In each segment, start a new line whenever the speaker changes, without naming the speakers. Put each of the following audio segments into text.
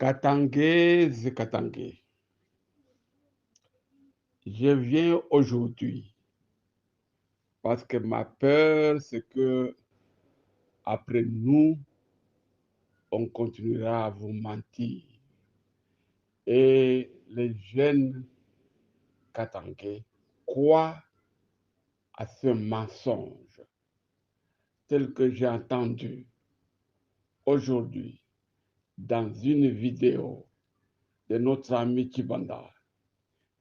Katangais et Katangais, je viens aujourd'hui parce que ma peur, c'est que après nous, on continuera à vous mentir. Et les jeunes Katangais croient à ce mensonge tel que j'ai entendu aujourd'hui dans une vidéo de notre ami Kibanda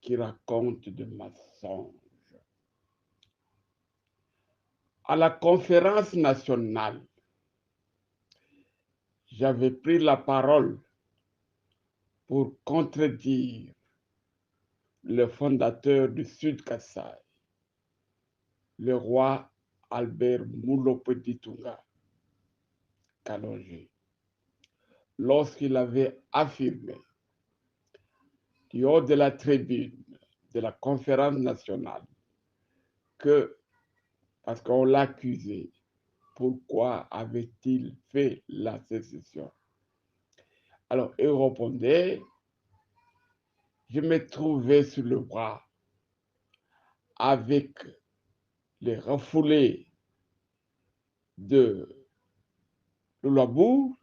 qui raconte des mensonges. À la conférence nationale, j'avais pris la parole pour contredire le fondateur du Sud Kassai, le roi Albert Mulopeditunga Kalonji, lorsqu'il avait affirmé du haut de la tribune de la conférence nationale que, parce qu'on l'accusait, pourquoi avait-il fait la sécession? Alors, il répondait, je me trouvais sur le bras avec les refoulés de Lullabour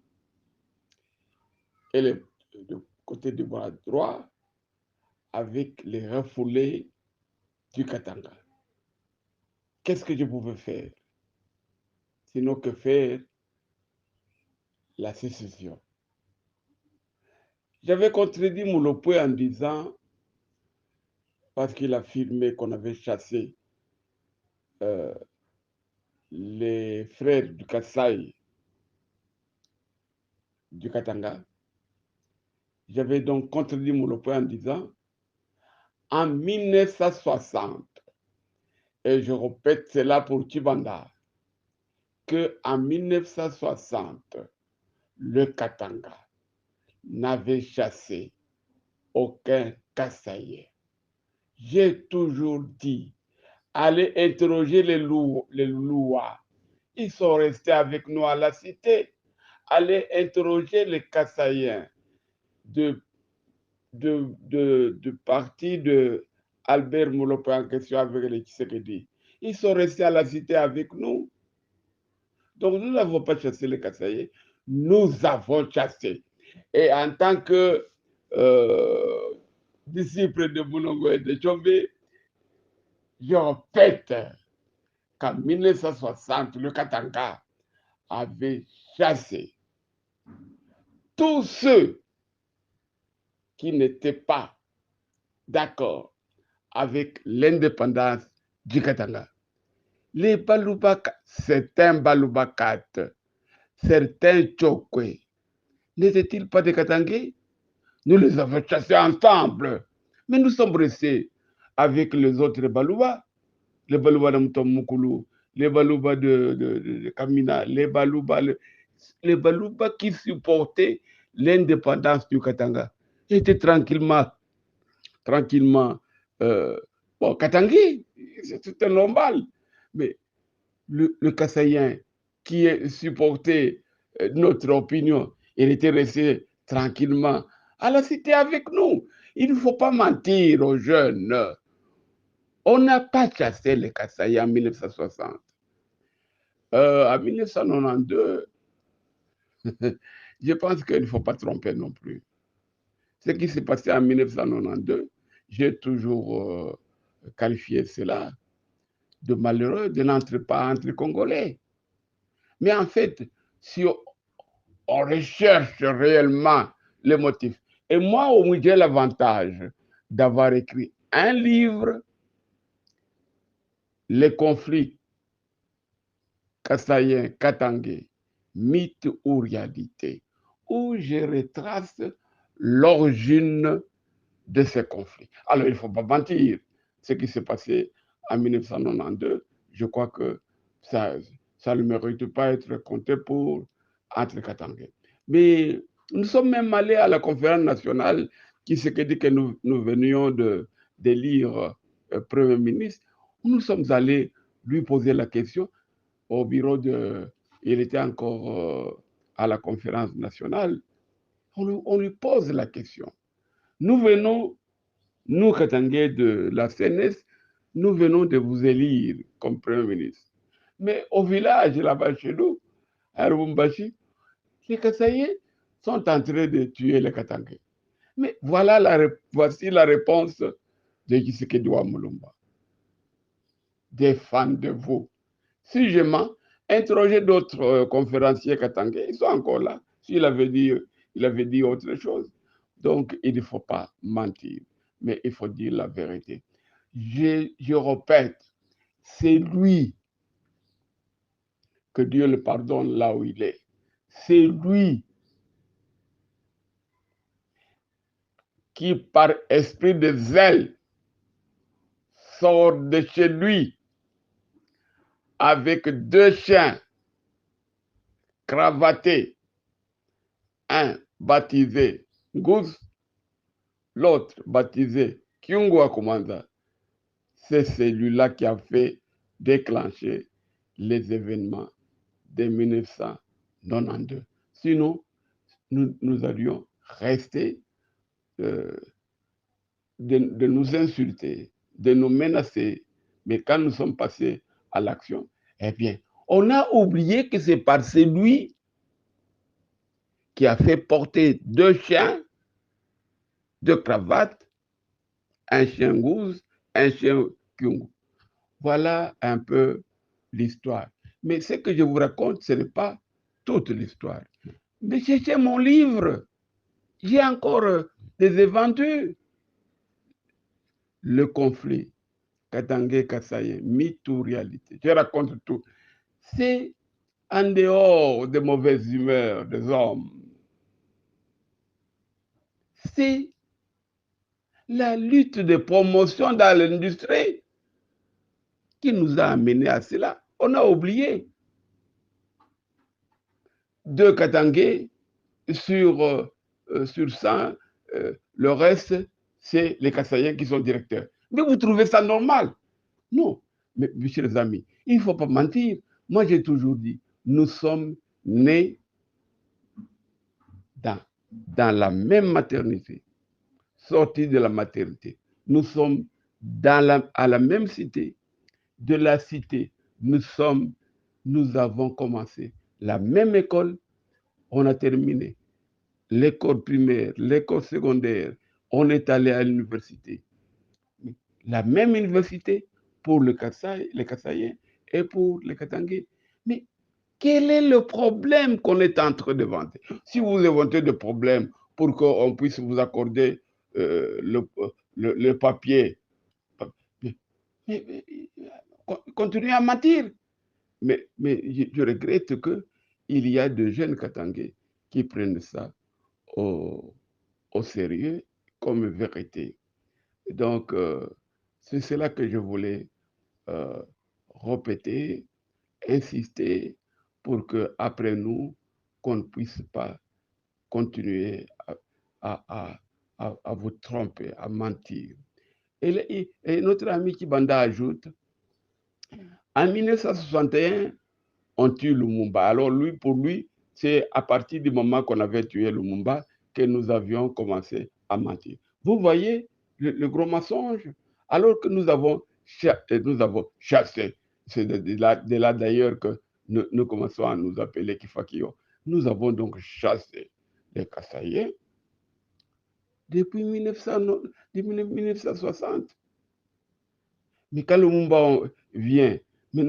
et le côté du bras droit avec les refoulés du Katanga. Qu'est-ce que je pouvais faire? Sinon que faire la sécession. J'avais contredit Moulopoué en disant, parce qu'il affirmait qu'on avait chassé les frères du Kassai du Katanga, j'avais donc contredit Moulopoué en disant, en 1960, et je répète cela pour Kibanda, qu'en 1960, le Katanga n'avait chassé aucun Kassaïen. J'ai toujours dit, allez interroger les Louas. Ils sont restés avec nous à la cité. Allez interroger les Kassaïens de parti de Albert Moulopé en question avec les Tshisekedi. Ils sont restés à la cité avec nous. Donc nous n'avons pas chassé les Kassaïens, nous avons chassé. Et en tant que disciple de Boulongo et de Tchombe, je répète qu'en 1960, le Katanga avait chassé tous ceux qui n'étaient pas d'accord avec l'indépendance du Katanga. Les Baloubakat, certains Baloubakat, certains Tchokwe, n'étaient-ils pas des Katangais? Nous les avons chassés ensemble. Mais nous sommes restés avec les autres Balouba, les Balouba de Moutomoukulu, les Balouba de Kamina, les Balouba qui supportaient l'indépendance du Katanga. Ils étaient tranquillement, bon, Katangui, c'était normal. Mais le Kassaïen qui supportait notre opinion, il était resté tranquillement à la cité avec nous. Il ne faut pas mentir aux jeunes. On n'a pas chassé les Kassaïens en 1960. En 1992, je pense qu'il ne faut pas tromper non plus. Ce qui s'est passé en 1992, j'ai toujours qualifié cela de malheureux, de n'entrer pas entre Congolais. Mais en fait, si on recherche réellement les motifs, et moi, au moins, j'ai l'avantage d'avoir écrit un livre, Les conflits kassaïens, katangais, mythe ou réalité, où je retrace l'origine de ces conflits. Alors, il ne faut pas mentir. Ce qui s'est passé en 1992, je crois que ça ne mérite pas être compté pour entre Katangais. Mais nous sommes même allés à la conférence nationale qui s'est dit que nous venions d'élire Premier ministre. Nous sommes allés lui poser la question il était encore à la conférence nationale. on lui pose la question. Nous venons, nous, Katangais de la CNS, nous venons de vous élire comme Premier ministre. Mais au village, là-bas chez nous, à Lubumbashi, les Kasaïens sont en train de tuer les Katangais. Mais voilà voici la réponse de Tshisekedi Mulumba. Des fans de vous. Si je mens, interrogez d'autres conférenciers katangais, ils sont encore là. S'il avait dit autre chose. Donc, il ne faut pas mentir, mais il faut dire la vérité. Je répète, c'est lui, que Dieu le pardonne là où il est. C'est lui qui, par esprit de zèle, sort de chez lui avec 2 chiens cravatés, un baptisé Nguz, l'autre baptisé Kyungwa Komanda. C'est celui-là qui a fait déclencher les événements de 1992. Sinon, nous allions rester de nous insulter, de nous menacer. Mais quand nous sommes passés à l'action, eh bien, on a oublié que c'est par celui qui a fait porter 2 chiens, 2 cravates, un chien Nguz, un chien Kyungu. Voilà un peu l'histoire. Mais ce que je vous raconte, ce n'est pas toute l'histoire. Mais cherchez mon livre. J'ai encore des aventures. Le conflit, Katangais Kasaïen, mythe ou réalité. Je raconte tout. C'est en dehors des mauvaises humeurs des hommes. C'est la lutte de promotion dans l'industrie qui nous a amenés à cela. On a oublié. 2 Katangais sur 100, le reste, c'est les Kasaïens qui sont directeurs. Mais vous trouvez ça normal? Non. Mais, mes chers amis, il ne faut pas mentir. Moi, j'ai toujours dit, nous sommes nés dans la même maternité, sortis de la maternité. Nous sommes à la même cité. De la cité, nous avons commencé la même école, on a terminé l'école primaire, l'école secondaire, on est allé à l'université. La même université pour les Kasaïens et pour les Katangais. Mais quel est le problème qu'on est en train de vanter? Si vous inventez des problèmes pour qu'on puisse vous accorder le papier, mais, continuez à mentir. Mais je regrette qu'il y a de jeunes Katangais qui prennent ça au sérieux comme vérité. Donc, c'est cela que je voulais répéter, insister pour qu'après nous, qu'on ne puisse pas continuer à vous tromper, à mentir. Et notre ami Kibanda ajoute, en 1961, on tue Lumumba. Alors pour lui, c'est à partir du moment qu'on avait tué Lumumba que nous avions commencé à mentir. Vous voyez le gros mensonge? Alors que nous avons chassé. C'est de là d'ailleurs que nous commençons à nous appeler Kifakio. Nous avons donc chassé les Kasaïens depuis 1960. Mais quand Lumumba vient, mais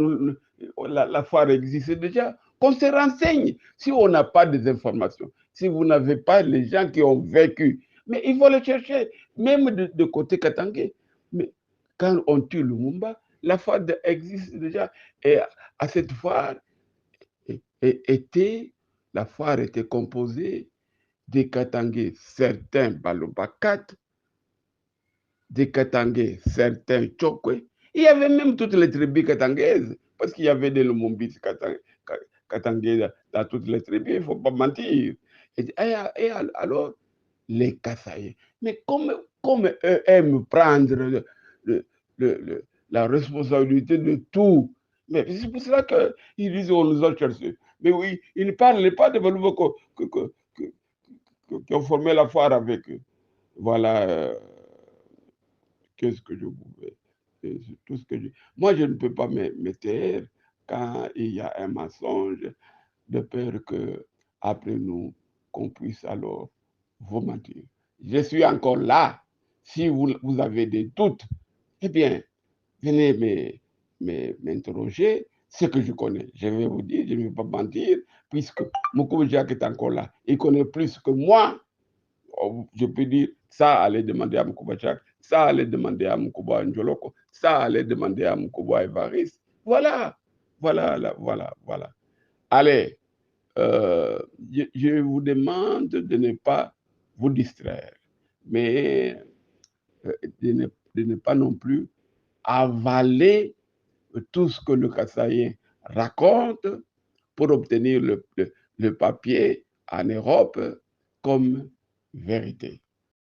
la foire existe déjà, qu'on se renseigne. Si on n'a pas des informations, si vous n'avez pas les gens qui ont vécu, mais il faut les chercher, même de côté Katangais. Mais quand on tue Lumumba, la foire existe déjà. Et à cette foire, la foire était composée des Katangais, certains Baloba 4, des Katangais, certains Chokwe. Il y avait même toutes les tribus katangaises, parce qu'il y avait des Lumumbis katangais dans toutes les tribus, il ne faut pas mentir. Et alors, les Kasaïens. Mais comme eux aiment prendre la responsabilité de tout, mais c'est pour cela qu'ils disent on nous a cherché. Mais oui, ils ne parlent pas de qui ont formé la foire avec eux. Voilà qu'est-ce que je pouvais. C'est tout ce que je... Moi, je ne peux pas me taire quand il y a un mensonge, de peur que après nous, qu'on puisse alors vous mentir. Je suis encore là. Si vous avez des doutes, eh bien, venez m'interroger. Ce que je connais, je vais vous dire, je ne vais pas mentir, puisque Moukoubou Jacques est encore là. Il connaît plus que moi. Je peux dire, ça, allez demander à Moukoubou Jacques, ça, allez demander à Moukoubou Njoloko, ça, allez demander à Moukoubou Evariste. Voilà, voilà. Allez, je vous demande de ne pas vous distraire, mais de ne pas non plus avaler tout ce que le Kassaïen raconte pour obtenir le papier en Europe comme vérité.